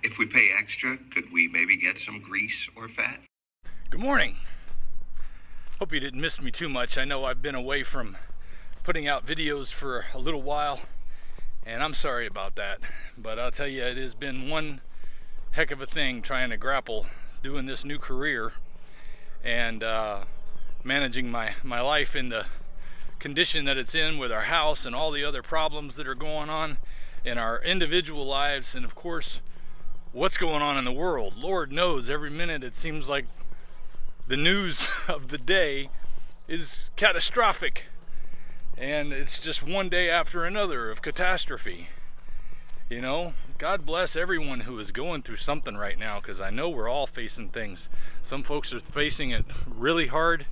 If we pay extra, could we maybe get some grease or fat? Good morning. Hope you didn't miss me too much. I know I've been away from putting out videos for a little while, and I'm sorry about that. But I'll tell you, it has been one heck of a thing trying to grapple doing this new career and managing my life in the condition that it's in with our house and all the other problems that are going on in our individual lives, and of course what's going on in the world. Lord knows, every minute it seems like the news of the day is catastrophic, and it's just one day after another of catastrophe. You know, God bless everyone who is going through something right now, because I know we're all facing things. Some folks are facing it really hard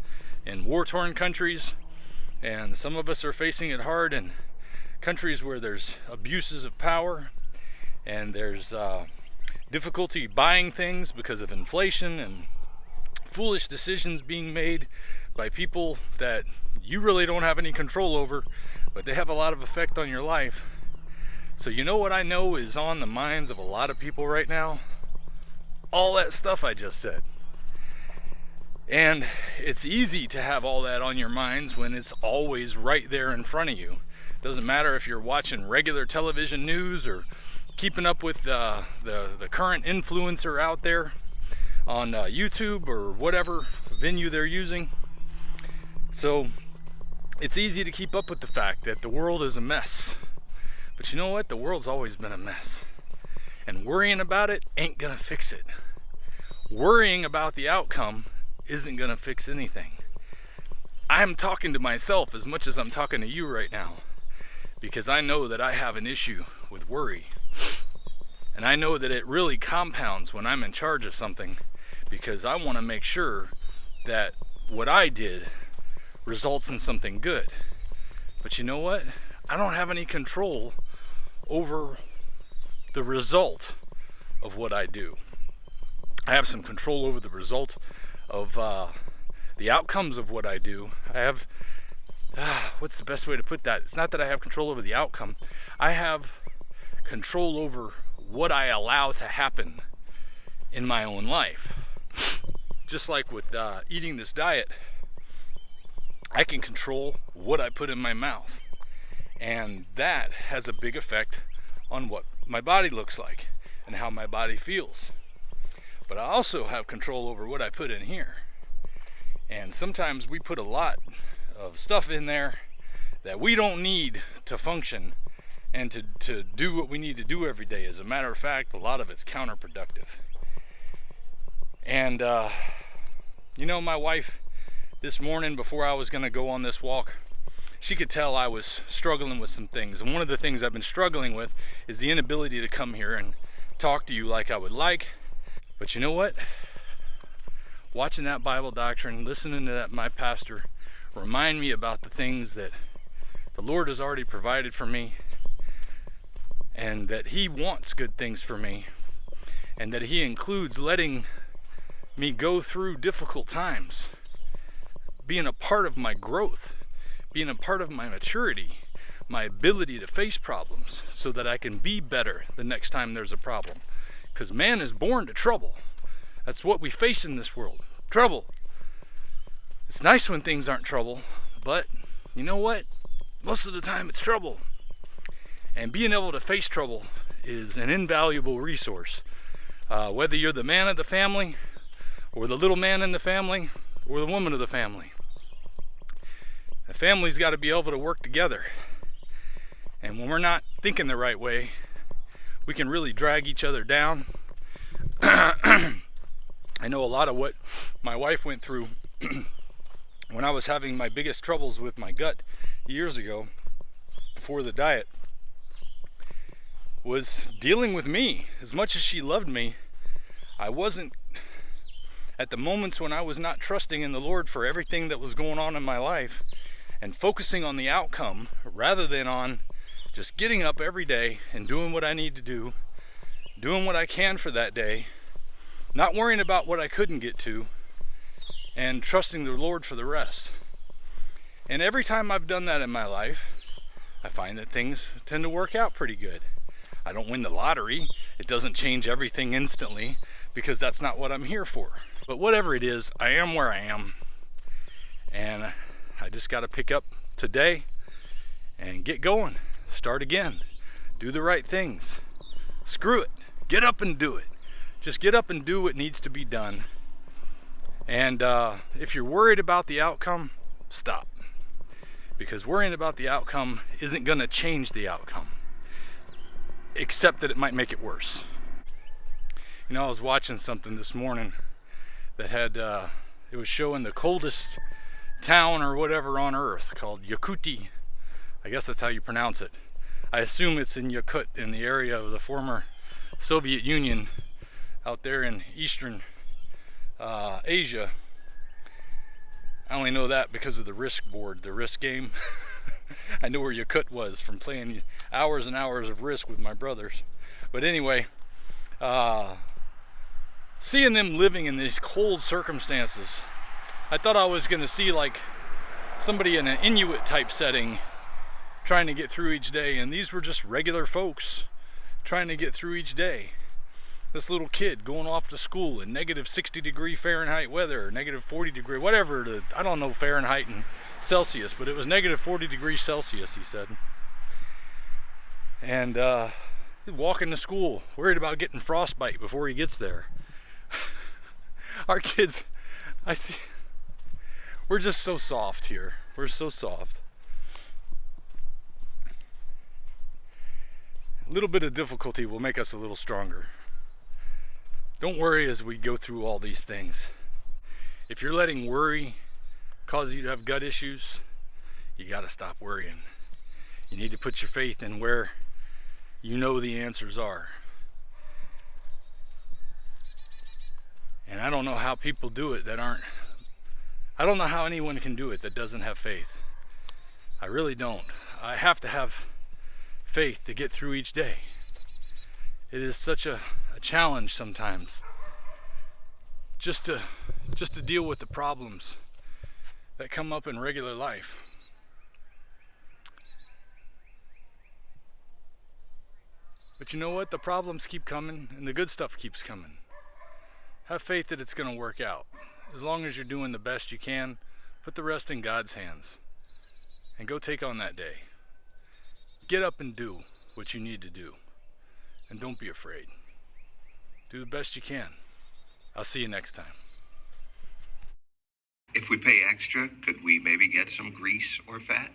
in war-torn countries, and some of us are facing it hard in countries where there's abuses of power, and there's difficulty buying things because of inflation and foolish decisions being made by people that you really don't have any control over, but they have a lot of effect on your life. So you know what I know is on the minds of a lot of people right now? All that stuff I just said. And it's easy to have all that on your minds when it's always right there in front of you. Doesn't matter if you're watching regular television news or keeping up with the current influencer out there on YouTube or whatever venue they're using. So it's easy to keep up with the fact that the world is a mess. But you know what? The world's always been a mess. And worrying about it ain't gonna fix it. Worrying about the outcome isn't gonna fix anything. I'm talking to myself as much as I'm talking to you right now, because I know that I have an issue with worry. And I know that it really compounds when I'm in charge of something, because I want to make sure that what I did results in something good. But you know what? I don't have any control over the result of what I do. I have some control over the result of the outcomes of what I do. I have, what's the best way to put that? It's not that I have control over the outcome. I have control over what I allow to happen in my own life. Just like with eating this diet, I can control what I put in my mouth. And that has a big effect on what my body looks like and how my body feels. But I also have control over what I put in here. And sometimes we put a lot of stuff in there that we don't need to function and to do what we need to do every day. As a matter of fact, a lot of it's counterproductive. And you know, my wife this morning, before I was going to go on this walk, she could tell I was struggling with some things. And one of the things I've been struggling with is the inability to come here and talk to you like I would like. But you know what? Watching that Bible doctrine, listening to my pastor, remind me about the things that the Lord has already provided for me, and that He wants good things for me, and that He includes letting me go through difficult times, being a part of my growth, being a part of my maturity, my ability to face problems so that I can be better the next time there's a problem. Because man is born to trouble. That's what we face in this world, trouble. It's nice when things aren't trouble, but you know what? Most of the time it's trouble. And being able to face trouble is an invaluable resource. Whether you're the man of the family, or the little man in the family, or the woman of the family. The family's got to be able to work together. And when we're not thinking the right way, we can really drag each other down. I know a lot of what my wife went through when I was having my biggest troubles with my gut years ago, before the diet, was dealing with me. As much as she loved me, I wasn't, at the moments when I was not trusting in the Lord for everything that was going on in my life and focusing on the outcome rather than on just getting up every day and doing what I need to do, doing what I can for that day, not worrying about what I couldn't get to, and trusting the Lord for the rest. And every time I've done that in my life, I find that things tend to work out pretty good. I don't win the lottery. It doesn't change everything instantly, because that's not what I'm here for. But whatever it is, I am where I am, and I just got to pick up today and get going. Start again. Do the right things. Screw it. Get up and do it. Just get up and do what needs to be done. And if you're worried about the outcome, stop. Because worrying about the outcome isn't going to change the outcome, except that it might make it worse. You know, I was watching something this morning that had, it was showing the coldest town or whatever on earth, called Yakuty. I guess that's how you pronounce it. I assume it's in Yakut, in the area of the former Soviet Union, out there in eastern Asia. I only know that because of the Risk board, the Risk game. I knew where Yakut was from playing hours and hours of Risk with my brothers. But anyway, seeing them living in these cold circumstances, I thought I was going to see like somebody in an Inuit type setting trying to get through each day, and these were just regular folks trying to get through each day. This little kid going off to school in negative 60-degree Fahrenheit weather, or negative 40-degree, whatever, I don't know Fahrenheit and Celsius, but it was negative 40 degrees Celsius, he said. And walking to school, worried about getting frostbite before he gets there. Our kids, I see, we're just so soft here. We're so soft. A little bit of difficulty will make us a little stronger. Don't worry as we go through all these things. If you're letting worry cause you to have gut issues, you gotta stop worrying. You need to put your faith in where you know the answers are. And I don't know how people do it that aren't, I don't know how anyone can do it that doesn't have faith. I really don't. I have to have faith to get through each day. It is such a challenge sometimes just to deal with the problems that come up in regular life. But you know what? The problems keep coming and the good stuff keeps coming. Have faith that it's going to work out. As long as you're doing the best you can, put the rest in God's hands and go take on that day. Get up and do what you need to do. And don't be afraid. Do the best you can. I'll see you next time. If we pay extra, could we maybe get some grease or fat?